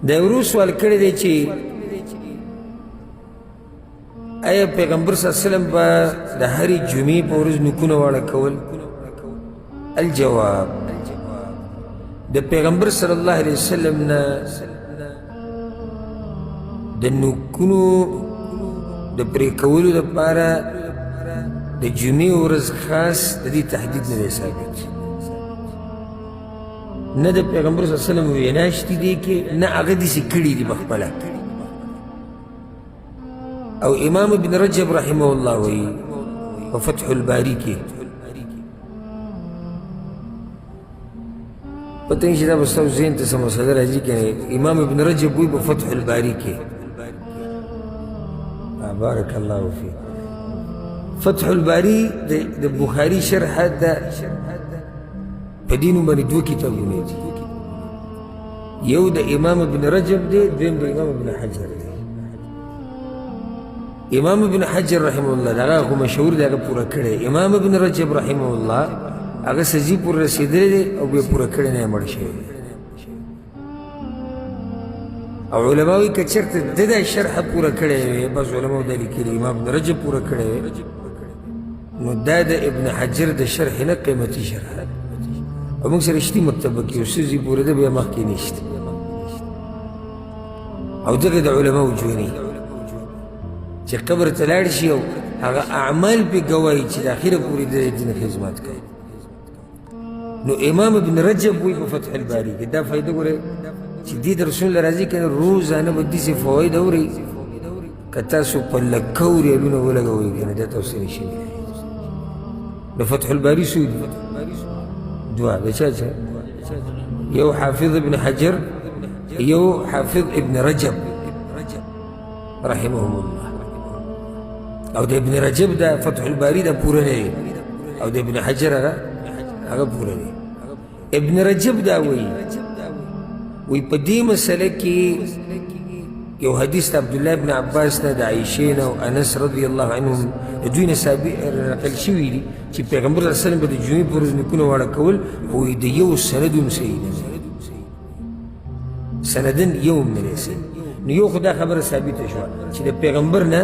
دا ورو سوال کړی دی چې آیا پیغمبر صلی الله علیه وسلم به د هرې جمعې په ورځ نوکونه واړه کول؟ الجواب، د پیغمبر صلی الله علیه وسلم نه د نوکونو د پرې کولو دپاره د جمعې ورځ خاص د دې تحدید نه دی ثابت، نه د پیغمبر صلی الله علیه وسلم وینا شته دې کې، نه هغه داسې کړي دي پخپله. او امام ابن رجب رحمه الله وی په فتح الباری کې پته نشي دا به ستاسو ذهن ته څه مسله راځي که نه. امام ابن رجب وی په فتح الباری کې، بارک الله فیک، فتح الباری د بخاري شرح ده، په دې نوم باندې دوه کتابونه دي، یو د امام ابن رجب دی، دویم د امام ابن حجر دی. امام ابن حجر رحمه الله دغه خو مشهور دی، هغه پوره کړی. امام ابن رجب رحمه الله هغه سجي پورې رسېدلی دی او بیا پوره کړی نه یې مړ شوی دی. او علما وایي که چېرته ده دا شرحه پوره کړی وی، بس علماو دا لیکلي امام ابن رجب پوره کړی وی، نو دا د ابن حجر د شرح نه قیمتي شرح ده، او موږ سره شتي مکتبه کې یو څه ځي پورې ده، بیا مخکې نشته. او دغه د علماو جویني چې قبر ته لاړ شي او هغه اعمال پې ګواهي چې د اخره پورې د دین خدمت کوي. نو امام ابن رجب وایي په فتح الباري کې دا فایده ګورئ چې دې د رسول الله راځي که نه روزانه به داسې فواید اورئ که تاسو په لکو ریالونه ولګوئ که نه دا تاسو نشي ویلی. نو فتح الباري څو دي؟ دوه. د چا چا؟ یو حافظ ابن حجر، یو حافظ ابن رجب رحمهم الله. او د ابن رجب دا فتح الباري دا پوره نه دی، او د ابن حجر هغه پوره دی. ابن رجب دا وی په دې مسله کې یو حدیث د عبدالله ابن عباس نه، د عایشې نه او انس رضی الله عنهم د دوی نه نقل شوي دي چې پیغمبر صلی الله علیه وسلم به د جمعې په ورځ نوکونه واړه کول، خو د یو سند هم صحیح نه دی، سندن یو هم نه دی صحیح. نو یو خو دا خبره ثابته شوه چې د پیغمبر نه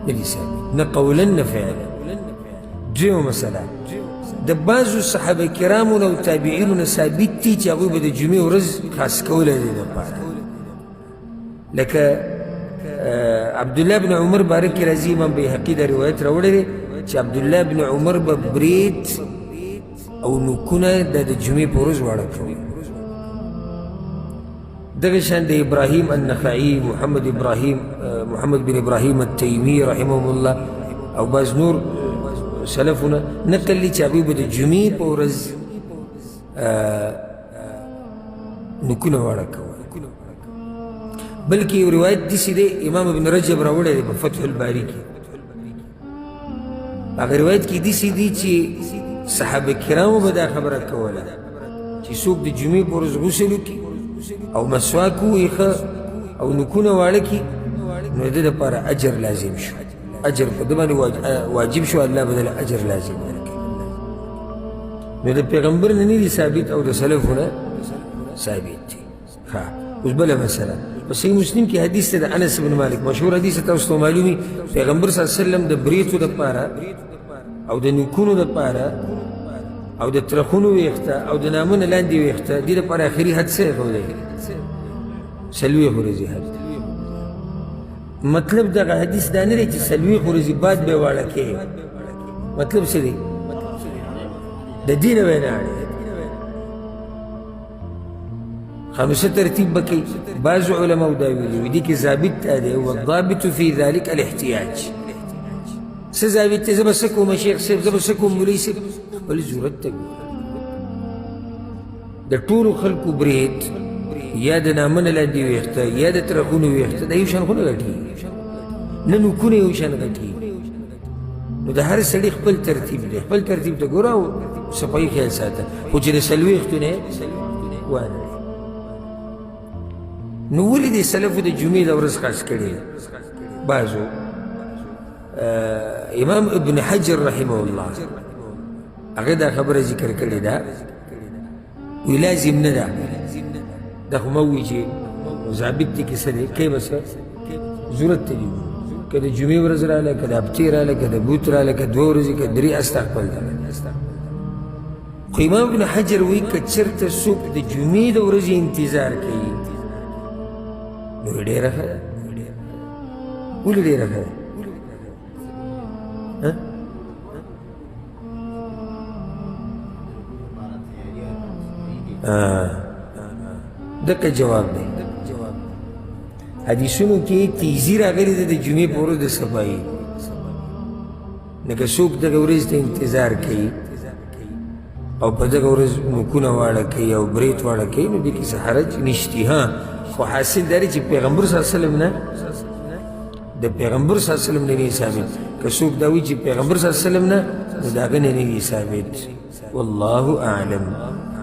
نه دي ثابت، نه قولا نه فعلا. دویمه مسله د بعضو صحابه کرامو نه او تابعینو نه ثابت دي چې هغوی به د جمعې ورځ خاص کولی دی دپاره، لکه عبدالله بن عمر باره کې راځي، امام بیهقي دا روایت راوړی دی چې عبدالله بن عمر به برید او نوکونه د جمعې په ورځ واړه کوي. دغه شان د ابراهیم النخعي، محمد بن ابراهیم التیمی رحمهم الله او بعض نور سلفونه نقل دي چې هغوی به د جمعې په ورځ نوکونه واړه کوي. بلکې یو روایت داسې دی امام ابن رجب راوړی دی په فتح الباري کې، هغه روایت کې داسې دي چې صحابه کرامو به دا خبره کوله چې څوک د جمعې په ورځ غسل وکړي او مسواک وویښه او نوکونه واړه کړي، نو د ده دپاره اجر لازم شو، اجر په ده باندې واجب شو، الله به دله اجر لازم ورکوي. نو د پیغمبر نه نه دي ثابت او د سلفو نه ثابت دي. ښه، اوس بله مسله په صحیح مسلم کې حدیث دی د انس بن مالک، مشهور حدیث تاسو ته معلومي، پیغمبر صلی الله علیه وسلم د بریتو دپاره او د نوکونو دپاره او د ترخونو ویښته او د نامونه لاندې ویښته دې دپاره آخري حد څه ایښودی؟ 40 ورځې حد. مطلب دغه حدیث دا نه دی چې 40 ورځې بعد به یې واړه کوې، مطلب څه دی؟ د دې نه به یې نه اړې خامسه ترتیب به کوي. بعضو علماو دا ویلي وي دې کې ضابط دا دی، والضابط فی ذلک الاحتیاج. څه ضابط دی؟ زه به څه کوم شیخ صاحب، زه به څه کوم مولوي صاحب؟ خپل ضرورت ته ګوره. د ټولو خلکو برید یا د نامنه لاندې ویښته یا د ترخونو ویښته دا یو شان خو نه غټېږي، نه نوکونه یو شان غټېږي. نو د هر سړي خپل ترتیب دی، خپل ترتیب ته ګوره او صفایي خیال ساته، خو چې د 40 ویښتو نه وانه. نو ولې د سلفو د جمعې د ورځ خاص کړې؟ بعضو امام ابن حجر رحمه الله هغه دا خبره ذکر کړې ده، وی لازم نه ده، دا خو مه وایي چې ضابط دي کې څه دی کوي به څه ضرورت ته دي که د جمعې ورځ راغله که د هفتې راغله که د بوت راغله که 2 ورځې که 3 استقبل ده خو امام ابن حجر وایي که چېرته څوک د جمعې د ورځې انتظار کوي نو ډېره ښه ده ولې ډېره ښه ده دغه جواب دی حدیثونو کې تیزی راغلی ده د جمعې په ورځ د صفایي لکه څوک دغه ورځ ته انتظار کوي او په دغه ورځ نوکونه واړه کوي او برېت واړه کوي نو دې کې څه حرج نشتی ها خو حاصل دا دی چې پیغمبر صلی الله علیه وسلم نه د پیغمبر صلی الله علیه وسلم نه دی ثابت که څوک دا وایي چې پیغمبر صلی الله علیه وسلم نه نو د هغه نه دی ثابت والله اعلم